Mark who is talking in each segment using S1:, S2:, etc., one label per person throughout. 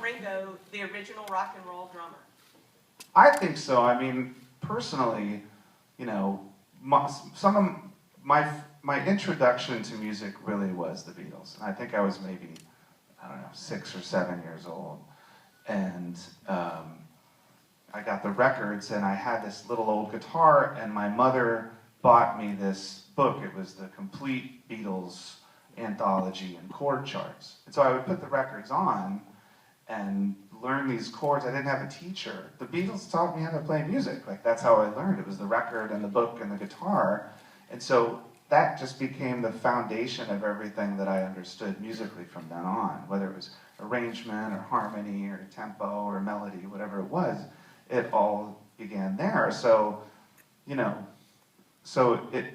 S1: Ringo the original rock and roll drummer?
S2: I think so. I mean, personally, you know, some of my introduction to music really was the Beatles. And I think I was maybe, I don't know, 6 or 7 years old. And I got the records, and I had this little old guitar, and my mother bought me this book. It was the complete Beatles anthology and chord charts. And so I would put the records on and learn these chords. I didn't have a teacher. The Beatles taught me how to play music. Like, that's how I learned. It was the record and the book and the guitar. And so that just became the foundation of everything that I understood musically from then on, whether it was arrangement or harmony or tempo or melody, whatever it was, it all began there. So, you know,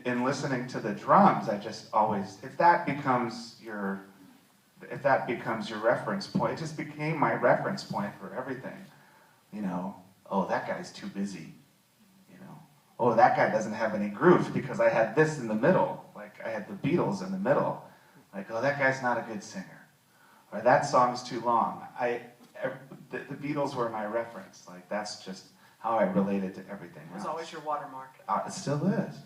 S2: in listening to the drums, I just always, if that becomes your reference point, it just became my reference point for everything. You know, oh, that guy's too busy. You know, oh, that guy doesn't have any groove because I had this in the middle. Like, I had the Beatles in the middle. Like, oh, that guy's not a good singer. Or that song's too long. The Beatles were my reference. Like, that's just how I related to everything else.
S1: It was always your watermark.
S2: It still is.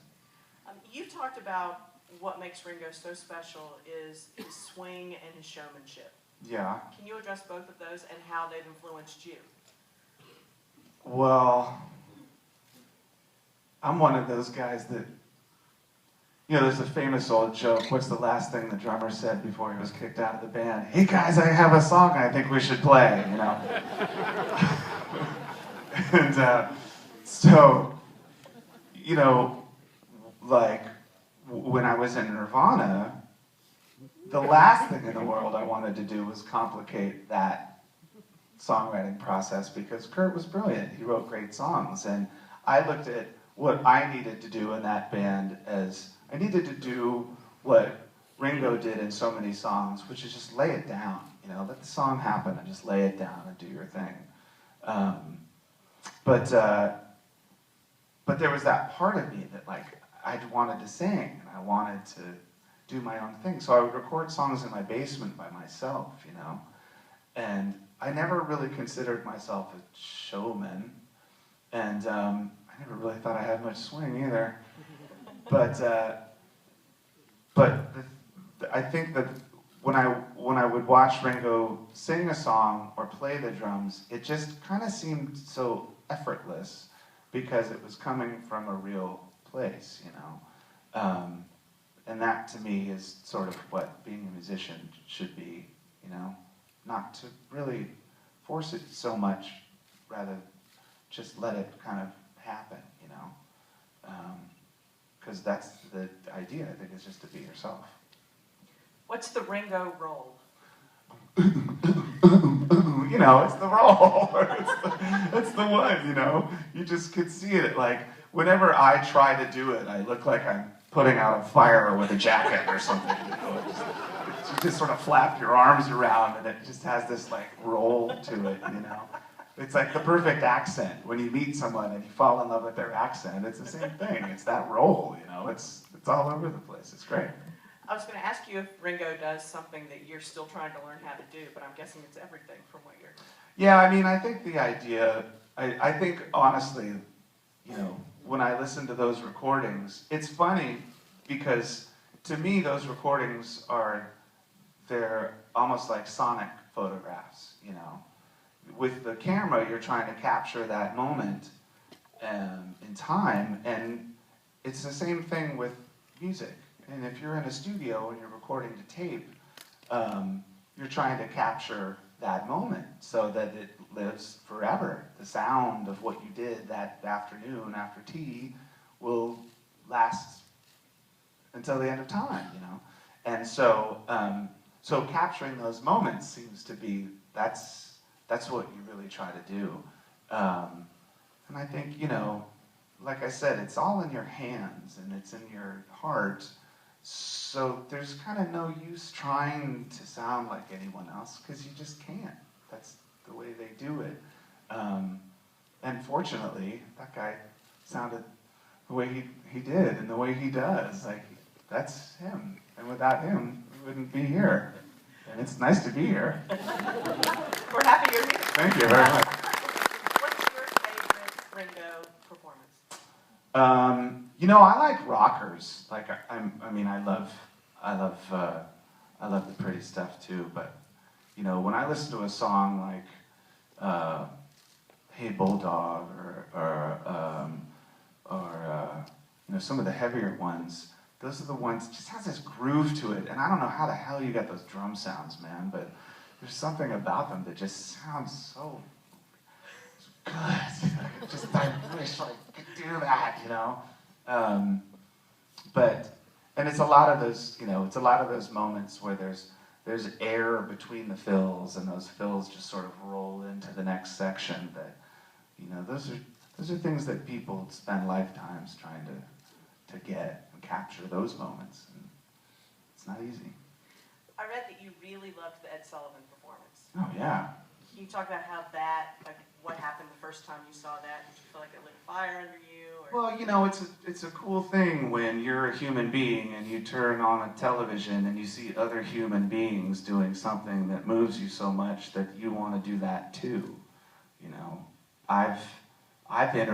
S1: You've talked about what makes Ringo so special is his swing and his showmanship.
S2: Yeah.
S1: Can you address both of those and how they've influenced you?
S2: Well, I'm one of those guys that, you know, there's a famous old joke. What's the last thing the drummer said before he was kicked out of the band? Hey guys, I have a song I think we should play, you know. And so, you know, like, when I was in Nirvana, the last thing in the world I wanted to do was complicate that songwriting process, because Kurt was brilliant. He wrote great songs, and I looked at what I needed to do in that band as I needed to do what Ringo did in so many songs, which is just lay it down. You know, let the song happen and just lay it down and do your thing. But there was that part of me that, like, I wanted to sing, and I wanted to do my own thing. So I would record songs in my basement by myself, you know. And I never really considered myself a showman. And I never really thought I had much swing either. But I think that when I would watch Ringo sing a song or play the drums, it just kind of seemed so effortless because it was coming from a real place, you know. And that to me is sort of what being a musician should be, you know. Not to really force it so much, rather just let it kind of happen, you know. Because that's the idea, I think, is just to be yourself.
S1: What's the Ringo roll?
S2: You know, it's the roll. It's the one, you know. You just could see it. Like, whenever I try to do it, I look like I'm putting out a fire with a jacket or something. You know? You just sort of flap your arms around, and it just has this, like, roll to it, you know. It's like the perfect accent. When you meet someone and you fall in love with their accent, it's the same thing. It's that roll, you know. It's all over the place. It's great.
S1: I was going to ask you if Ringo does something that you're still trying to learn how to do, but I'm guessing it's everything from what you're...
S2: Yeah, I mean, I think the idea, I think, honestly, you know, when I listen to those recordings, it's funny because, to me, those recordings they're almost like sonic photographs, you know. With the camera, you're trying to capture that moment in time, and it's the same thing with music. And if you're in a studio and you're recording to tape, you're trying to capture that moment so that it lives forever. The sound of what you did that afternoon after tea will last until the end of time, you know. And so, so capturing those moments seems to be, that's what you really try to do. And I think, you know, like I said, it's all in your hands and it's in your heart. So there's kind of no use trying to sound like anyone else because you just can't. That's the way they do it. And fortunately, that guy sounded the way he did and the way he does. Like, that's him. And without him, we wouldn't be here. And it's nice to be here.
S1: We're happy you're
S2: you very much.
S1: What's your favorite Ringo performance?
S2: You know, I like rockers. Like I love the pretty stuff too. But you know, when I listen to a song like "Hey Bulldog" or you know, some of the heavier ones, those are the ones that just has this groove to it. And I don't know how the hell you got those drum sounds, man, but there's something about them that just sounds so good. Just I wish I could do that, you know. And it's a lot of those, you know, it's a lot of those moments where there's air between the fills, and those fills just sort of roll into the next section. That, you know, those are things that people spend lifetimes trying to get and capture those moments. And it's not easy.
S1: I read that you really loved the Ed Sullivan performance.
S2: Oh yeah.
S1: Can you talk about how that, like, what happened the first time you saw that? Did you feel like it lit a fire under you? Or?
S2: Well, you know, it's a cool thing when you're a human being and you turn on a television and you see other human beings doing something that moves you so much that you want to do that too. You know, I've been